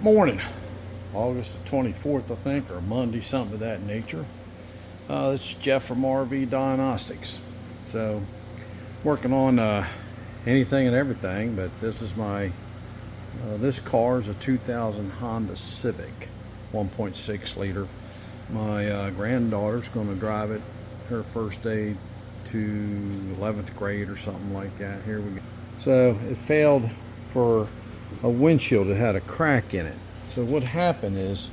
Morning, August the 24th, I think, or Monday, something of that nature. This is Jeff from RV Diagnostics. So, working on anything and everything, but this is my, this car is a 2000 Honda Civic, 1.6 liter. My granddaughter's going to drive it her first day to 11th grade or something like that. Here we go. So, it failed for a windshield. It had a crack in it. So what happened is,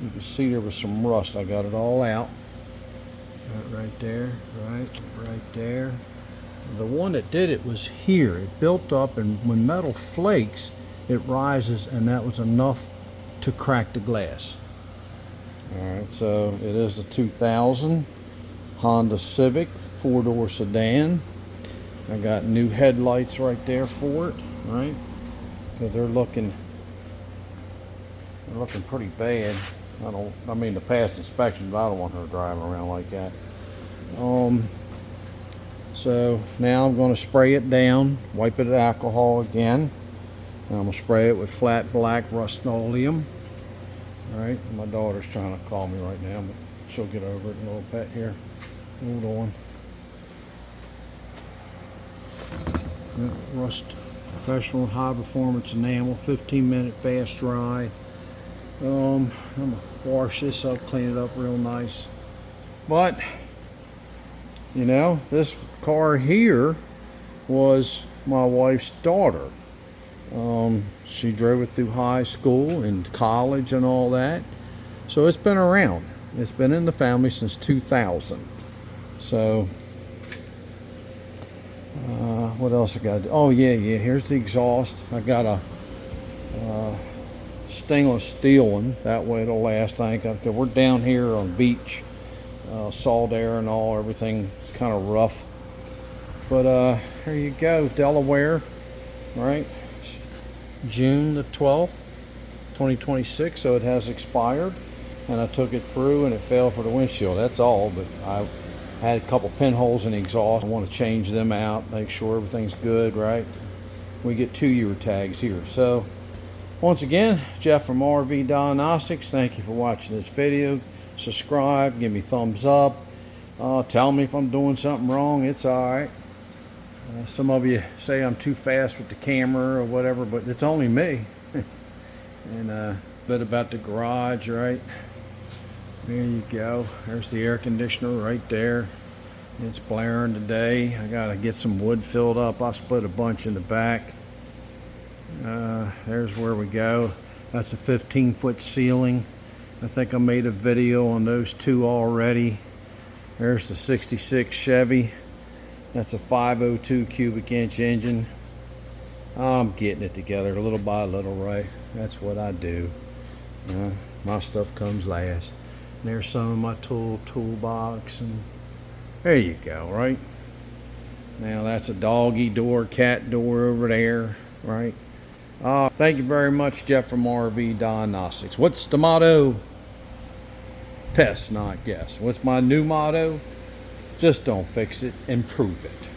you can see there was some rust. I got it all out. Right there, right there. The one that did it was here. It built up, and when metal flakes, it rises, and that was enough to crack the glass. Alright, so it is a 2000 Honda Civic 4-door sedan. I got new headlights right there for it, right? Because they're looking pretty bad. I mean to pass inspection, but I don't want her driving around like that. So now I'm going to spray it down, wipe it with alcohol again, and I'm going to spray it with flat black Rust-Oleum. Alright, my daughter's trying to call me right now, but she'll get over it in a little bit here. Hold on. Rust Professional High Performance Enamel, 15-minute fast dry. I'm gonna wash this up, clean it up real nice. But you know, this car here was my wife's daughter. She drove it through high school and college and all that. So it's been around. It's been in the family since 2000. So what else I got to do? Oh yeah, here's the exhaust. I got a stainless steel one. That way it'll last. I think we're down here on beach, salt air and all. Everything kind of rough. But here you go, Delaware, right? June the 12th, 2026. So it has expired, and I took it through, and it failed for the windshield. That's all. But I had a couple pinholes in the exhaust. I want to change them out, make sure everything's good, right? We get 2-year tags here. So once again, Jeff from RV Diagnostics, thank you for watching this video. Subscribe, give me thumbs up, tell me if I'm doing something wrong. It's alright. Some of you say I'm too fast with the camera or whatever, but it's only me. And a bit about the garage, right? There you go. There's the air conditioner right there. It's blaring today. I gotta get some wood filled up. I split a bunch in the back. There's where we go. That's a 15-foot ceiling. I think I made a video on those two already. There's the 66 Chevy. That's a 502 cubic inch engine. I'm getting it together little by little, right? That's what I do. My stuff comes last. There's some of my toolbox, and there you go, right? Now that's a doggy door, cat door over there, right? Thank you very much, Jeff from RV Diagnostics. What's the motto? Test, not guess. What's my new motto? Just don't fix it, improve it.